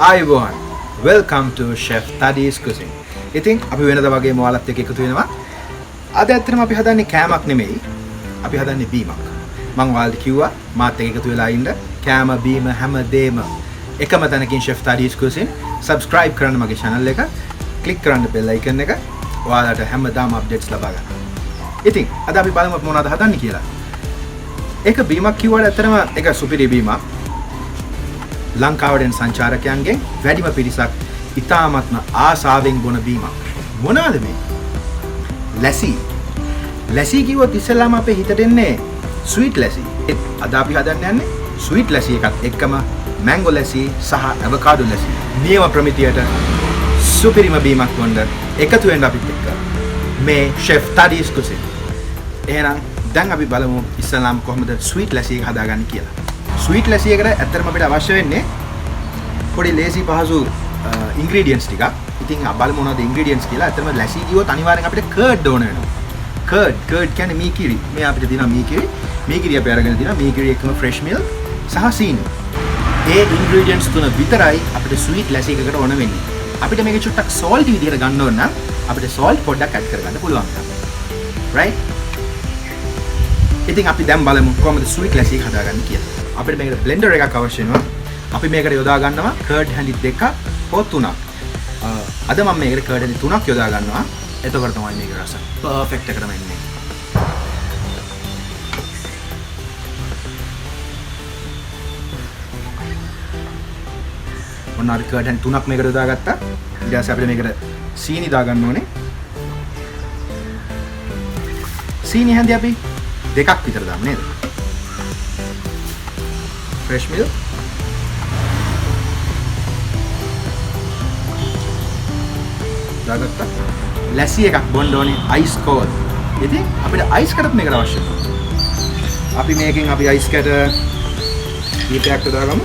Everyone, welcome to Chef THADI'S cuisine. ඉතින් අපි වෙනද වගේම ඔයාලත් එක්ක එකතු වෙනවා. අද ඇත්තටම අපි හදන්නේ කෑමක් නෙමෙයි. අපි හදන්නේ බීමක්. මම ඔයාලට කිව්වා මාත් එක්ක එකතු වෙලා ඉන්න. කෑම බීම හැමදේම එකම තැනකින් Chef THADI'S cuisine. subscribe කරන්න මගේ channel එක. click කරන්න bell icon එක. ඔයාලට හැමදාම updates ලබා ගන්න. ඉතින් අද අපි බලමු අපි මොනවද හදන්නේ කියලා. එක බීමක් කිව්වට ඇත්තටම ඒක සුපිරි බීමක්. ලංකාවෙන් සංචාරකයන්ගෙන් වැඩිම පිරිසක් ඉතාමත්ම ආසාවෙන් බොන බීමක්. මොනවාද මේ? ලැසි. ලැසි කිව්වොත් ඉස්සෙල්ලාම අපේ හිතට එන්නේ ස්වීට් ලැසි. අද අපි හදන්න යන්නේ ස්වීට් ලැසි එකත් එක්කම මැංගෝ ලැසි සහ ඇවෝකාඩෝ ලැසි. නියම ප්‍රමිතියට සුපිරිම බීමක් වොන්න එකතු වෙන්න අපිත් එක්ක. මේ Chef THADI'S cuisine. එහෙනම් දැන් අපි බලමු ඉස්සෙල්ලාම කොහොමද ස්වීට් ලැසි එක හදාගන්නේ කියලා. ස්වීට් ලැසි එකට ඇත්තටම අපිට අවශ්‍ය වෙන්නේ පොඩි ලේසි පහසු ingredients ටිකක්. ඉතින් බලමු මොනවද ingredients කියලා. ඇත්තටම ලැසි කිව්වොත් අනිවාර්යෙන් අපිට curd ඕන වෙනවා. curd කියන්නේ මීකිරි. මේ අපිට තියෙනවා මීකිරි. මීකිරි අපි අරගෙන තියෙනවා. මීකිරි එක්කම fresh milk සහ සීනි. ඒ ingredients තුන විතරයි අපිට ස්වීට් ලැසි එකකට ඕන වෙන්නේ. අපිට මේක චුට්ටක් salt විදිහට ගන්න ඕන නම් අපිට salt පොඩ්ඩක් add කරගන්න පුළුවන්. right? ඉතින් අපි දැන් බලමු කොහොමද ස්වීට් ලැසි එක හදාගන්නේ කියලා. අපිට මේකට බ්ලෙන්ඩර් එකක් අවශ්‍ය වෙනවා. අපි මේකට යොදා ගන්නවා කර්ඩ් හැඳි 2ක් හෝ 3ක්. අද මම මේකට කර්ඩ් හැඳි 3ක් යොදා ගන්නවා. එතකොට තමයි මේක රස පර්ෆෙක්ට් එකටම එන්නේ. ඔන්න අර කර්ඩ් හැඳි 3ක් මේකට යොදා ගත්තා. ඊට පස්සේ අපිට මේකට සීනි දා ගන්න ඕනේ. සීනි හැඳි අපි 2ක් විතර දාන්න නේද? fresh milk දාගත්තා. ලැසි එකක් බොන්න ඕනේ ice cold. ඉතින් අපිට ice කටත් මේකට අවශ්‍ය වෙනවා. අපි මේකෙන් අපි ice කට කීපයක් දාගමු.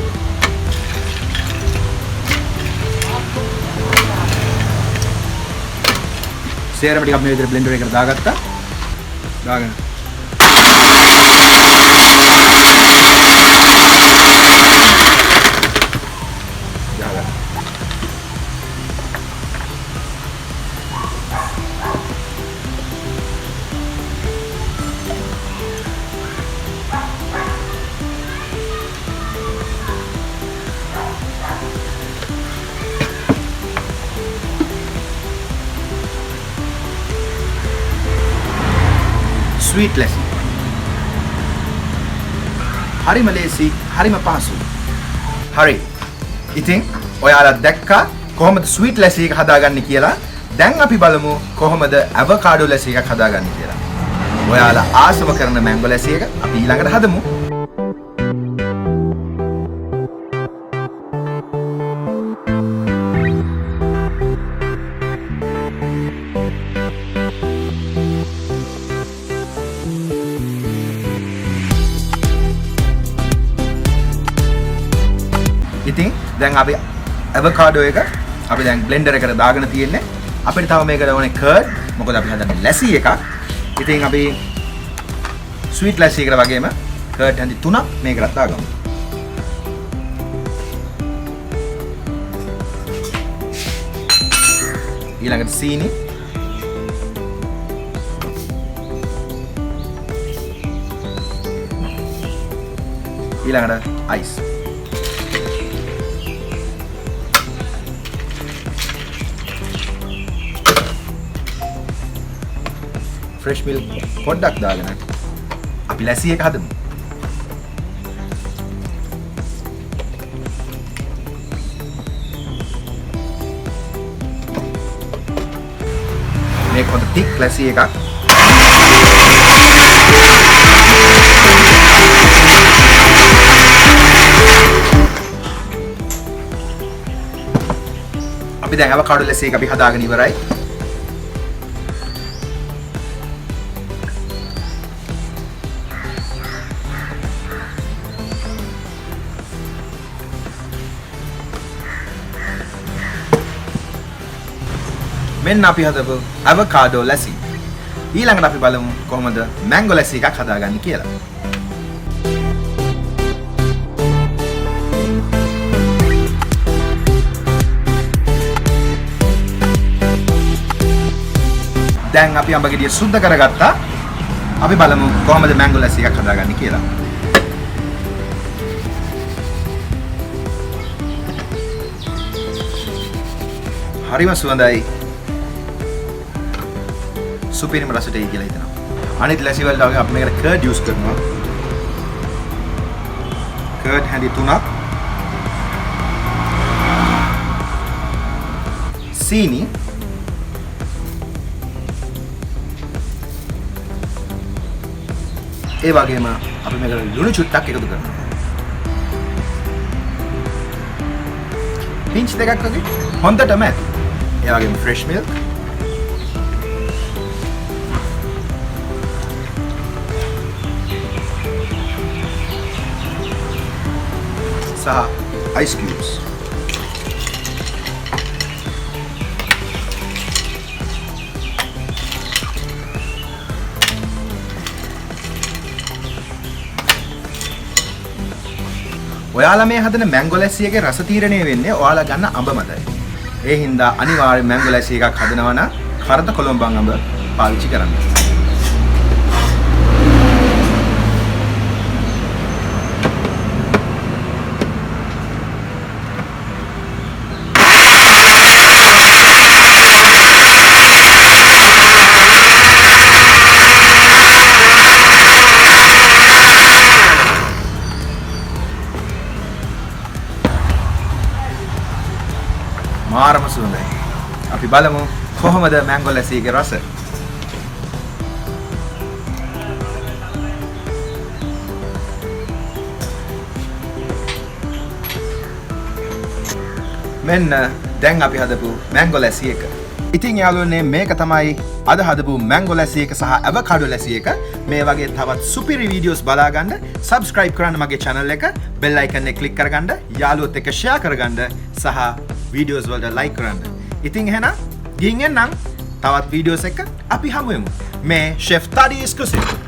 සේරම ටිකක් මේ විදිහට බ්ලෙන්ඩර් එකට දාගත්තා. දාගෙන sweet ලැසි. හරිම ලේසි, හරිම පහසුයි. හරි. ඉතින් ඔයාලා දැක්කා කොහොමද sweet ලැසි එක හදාගන්නේ කියලා. දැන් අපි බලමු කොහොමද avocado ලැසි එකක් හදාගන්නේ කියලා. ඔයාලා ආසම කරන mango ලැසි එක අපි ඊළඟට හදමු. ඉතින් දැන් අපි avocado එක අපි දැන් blender එකට දාගෙන තියෙන්නේ. අපිට තව මේකට ඕනේ curd. මොකද අපි හදන්නේ ලැසි එකක්. ඉතින් අපි sweet ලැසි එකට වගේම curd හැඳි 3ක් මේකට දාගමු. ඊළඟට සීනි. ඊළඟට ice. fresh milk පොඩ්ඩක් දාගෙන අපි ලැසි එක හදමු. මේක හොඳ thick ලැසි එකක්. අපි දැන් avocado ලැසි එක අපි හදාගෙන ඉවරයි. මෙන්න අපි හදපු avocado ලැසි. ඊළඟට අපි බලමු කොහොමද mango ලැසි එකක් හදාගන්නේ කියලා. දැන් අපි අඹ ගෙඩිය සුද්ධ කරගත්තා. අපි බලමු කොහොමද මැංගෝ ලැසි එකක් හදාගන්නේ කියලා. හරිම සුවඳයි. සුපිරිම රසටයි කියලා හිතනවා. අනිත් ලැසි වලට වගේ අපි මේකට කර්ඩ් යූස් කරනවා. කර්ඩ් හැඳි 3ක්. සීනි. ඒ වගේම අපි මේකට ලුණු චුට්ටක් එකතු කරනවා. පින්ච් දෙකක් වගේ හොඳටම ඇති. ඒ වගේම ෆ්‍රෙෂ් මිල්ක්. සහ ice cubes. ඔයාලා මේ හදන මැංගෝ ලැස්සි එකේ රස තීරණය වෙන්නේ ඔයාලා ගන්න අඹ මතයි. ඒ හින්දා අනිවාර්යෙන් මැංගෝ ලැස්සි එකක් හදනවා නම් කරද කොළඹන් අඹ පාවිච්චි කරන්න. මාරම සුවඳයි. අපි බලමු කොහොමද මැංගෝ ලැසි එකේ රස. මෙන්න දැන් අපි හදපු මැංගෝ ලැසි එක. ඉතින් යාළුවනේ මේක තමයි අද හදපු මැංගෝ ලැසි එක සහ ඇවෝකාඩෝ ලැසි එක. මේ වගේ තවත් සුපිරි වීඩියෝස් බලා ගන්න subscribe කරන්න මගේ channel එක, bell icon එක click කරගන්න, යාළුවොත් එක්ක share කරගන්න සහ වීඩියෝස් වලට like කරන්න. ඉතින් එහෙනම් ගිහින් එන්නම් තවත් වීඩියෝස් එක අපි හමු වෙමු. මේ chef THADI'S CUISINE